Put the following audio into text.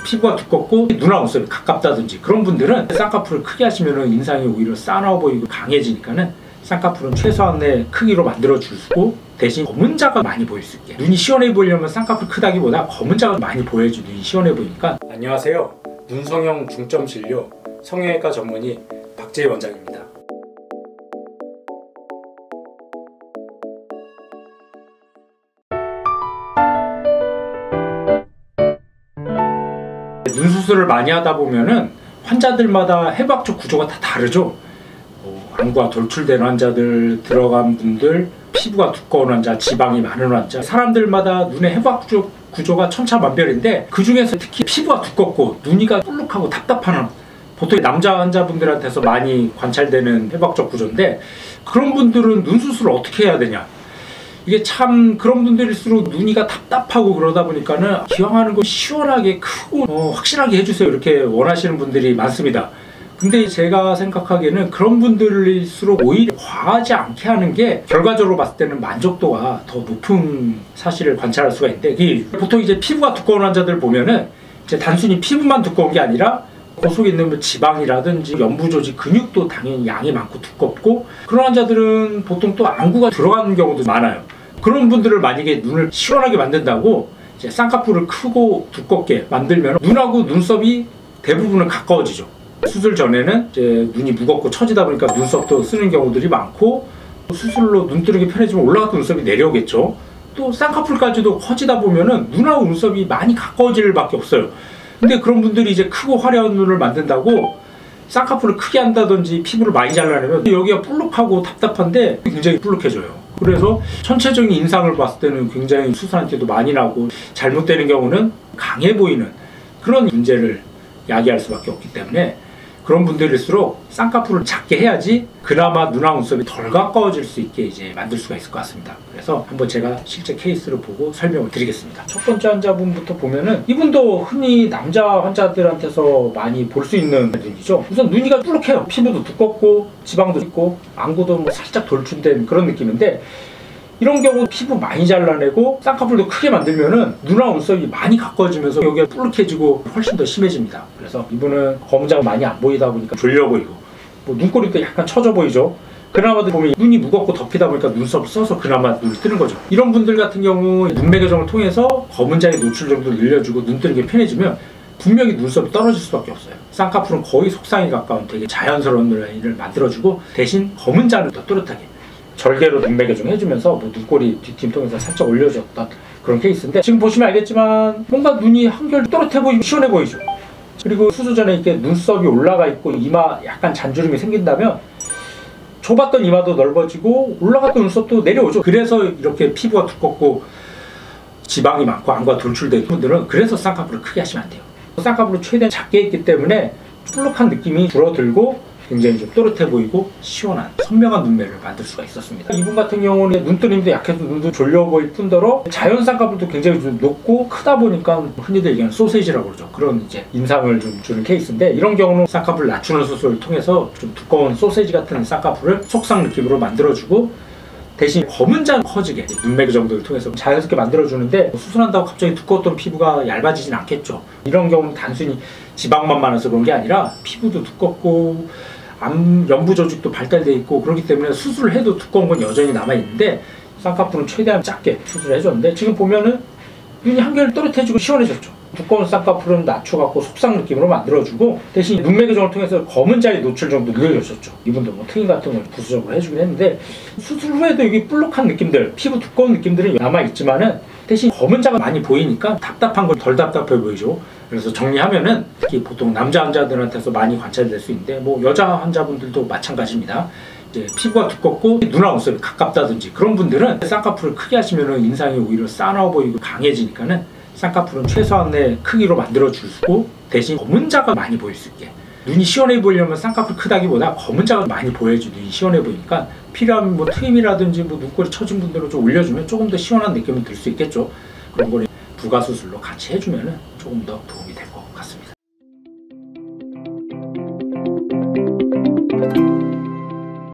피부가 두껍고 눈하고 눈썹이 가깝다든지 그런 분들은 쌍꺼풀을 크게 하시면 인상이 오히려 싸나워 보이고 강해지니까는 쌍꺼풀은 최소한의 크기로 만들어주고 대신 검은 자가 많이 보일 수 있게, 눈이 시원해 보이려면 쌍꺼풀 크다기보다 검은 자가 많이 보여야지 눈이 시원해 보이니까. 안녕하세요, 눈성형 중점진료 성형외과 전문의 박재희 원장입니다. 눈 수술을 많이 하다 보면은 환자들마다 해부학적 구조가 다 다르죠. 안구가 돌출된 환자들, 들어간 분들, 피부가 두꺼운 환자, 지방이 많은 환자, 사람들마다 눈의 해부학적 구조가 천차만별인데 그 중에서 특히 피부가 두껍고 눈이가 뿔룩하고 답답한, 보통 남자 환자분들한테서 많이 관찰되는 해부학적 구조인데, 그런 분들은 눈 수술을 어떻게 해야 되냐, 이게 참 그런 분들일수록 눈이가 답답하고 그러다 보니까는 기왕하는 거 시원하게 크고 확실하게 해주세요 이렇게 원하시는 분들이 많습니다. 근데 제가 생각하기에는 그런 분들일수록 오히려 과하지 않게 하는 게 결과적으로 봤을 때는 만족도가 더 높은 사실을 관찰할 수가 있는데, 보통 이제 피부가 두꺼운 환자들 보면은 이제 단순히 피부만 두꺼운 게 아니라 그 속에 있는 지방이라든지 연부 조직, 근육도 당연히 양이 많고 두껍고, 그런 환자들은 보통 또 안구가 들어가는 경우도 많아요. 그런 분들을 만약에 눈을 시원하게 만든다고 이제 쌍꺼풀을 크고 두껍게 만들면 눈하고 눈썹이 대부분은 가까워지죠. 수술 전에는 이제 눈이 무겁고 처지다 보니까 눈썹도 쓰는 경우들이 많고, 수술로 눈뜨는 게 편해지면 올라갔던 눈썹이 내려오겠죠. 또 쌍꺼풀까지도 커지다 보면은 눈하고 눈썹이 많이 가까워질 일밖에 없어요. 근데 그런 분들이 이제 크고 화려한 눈을 만든다고 쌍꺼풀을 크게 한다든지 피부를 많이 잘라내면 여기가 뿔룩하고 답답한데 굉장히 뿔룩해져요. 그래서 전체적인 인상을 봤을 때는 굉장히 수술한 티도 많이 나고, 잘못되는 경우는 강해 보이는 그런 문제를 야기할 수밖에 없기 때문에 그런 분들일수록 쌍꺼풀을 작게 해야지 그나마 눈하고 눈썹이 덜 가까워질 수 있게 이제 만들 수가 있을 것 같습니다. 그래서 한번 제가 실제 케이스를 보고 설명을 드리겠습니다. 첫 번째 환자분부터 보면은 이분도 흔히 남자 환자들한테서 많이 볼 수 있는 분이죠. 우선 눈이가 뿔룩해요. 피부도 두껍고 지방도 있고 안구도 뭐 살짝 돌출된 그런 느낌인데, 이런 경우 피부 많이 잘라내고 쌍꺼풀도 크게 만들면은 눈하고 눈썹이 많이 가까워지면서 여기가 뿔룩해지고 훨씬 더 심해집니다. 그래서 이분은 검은자가 많이 안 보이다 보니까 졸려 보이고, 뭐 눈꼬리도 약간 처져 보이죠. 그나마 보면 눈이 무겁고 덮이다 보니까 눈썹을 써서 그나마 눈이 뜨는 거죠. 이런 분들 같은 경우 눈매 교정을 통해서 검은자의 노출 정도를 늘려주고 눈 뜨는 게 편해지면 분명히 눈썹이 떨어질 수밖에 없어요. 쌍꺼풀은 거의 속상에 가까운 되게 자연스러운 라인을 만들어주고, 대신 검은자를 더 또렷하게 절개로 눈매 교정 해주면서 뭐 눈꼬리 뒷팀 통해서 살짝 올려줬던 그런 케이스인데, 지금 보시면 알겠지만 뭔가 눈이 한결 또렷해 보이고 시원해 보이죠. 그리고 수술 전에 이렇게 눈썹이 올라가 있고 이마 약간 잔주름이 생긴다면 좁았던 이마도 넓어지고 올라갔던 눈썹도 내려오죠. 그래서 이렇게 피부가 두껍고 지방이 많고 안구가 돌출된 분들은 그래서 쌍꺼풀을 크게 하시면 안 돼요. 쌍꺼풀을 최대한 작게 했기 때문에 뿔룩한 느낌이 줄어들고 굉장히 좀 또렷해 보이고 시원한 선명한 눈매를 만들 수가 있었습니다. 이분 같은 경우는 눈뜨림도 약해서 눈도 졸려 보일 뿐더러 자연 쌍꺼풀도 굉장히 좀 높고 크다 보니까 흔히들 얘기하는 소세지라고 그러죠. 그런 이제 인상을 좀 주는 케이스인데, 이런 경우는 쌍꺼풀 낮추는 수술을 통해서 좀 두꺼운 소세지 같은 쌍꺼풀을 속상 느낌으로 만들어주고, 대신 검은자 커지게 눈매 교정들을 통해서 자연스럽게 만들어주는데, 수술한다고 갑자기 두꺼웠던 피부가 얇아지진 않겠죠. 이런 경우는 단순히 지방만 많아서 그런 게 아니라 피부도 두껍고 연부 조직도 발달되어 있고 그렇기 때문에 수술을 해도 두꺼운 건 여전히 남아있는데, 쌍꺼풀은 최대한 작게 수술을 해줬는데 지금 보면은 눈이 한결 또렷해지고 시원해졌죠. 두꺼운 쌍꺼풀은 낮춰갖고 속상 느낌으로 만들어주고, 대신 눈매 교정을 통해서 검은자의 노출 정도 늘려줬죠. 이분도 뭐 트임 같은 걸 부수적으로 해주긴 했는데, 수술 후에도 여기 뿔룩한 느낌들, 피부 두꺼운 느낌들은 남아있지만은 대신 검은자가 많이 보이니까 답답한 걸 덜 답답해 보이죠. 그래서 정리하면은 특히 보통 남자 환자들한테서 많이 관찰될 수 있는데, 뭐 여자 환자분들도 마찬가지입니다. 이제 피부가 두껍고 눈하고 눈썹이 가깝다든지 그런 분들은 쌍꺼풀을 크게 하시면은 인상이 오히려 싸나워 보이고 강해지니까는 쌍꺼풀은 최소한의 크기로 만들어주고, 대신 검은자가 많이 보일 수 있게, 눈이 시원해 보이려면 쌍꺼풀 크다기보다 검은자가 많이 보여야지 눈이 시원해 보이니까, 필요하면 뭐 트임이라든지 뭐 눈꼬리 처진 분들을 좀 올려주면 조금 더 시원한 느낌이 들 수 있겠죠. 그런 거를 부가 수술로 같이 해주면은 조금 더 도움이 될 거예요.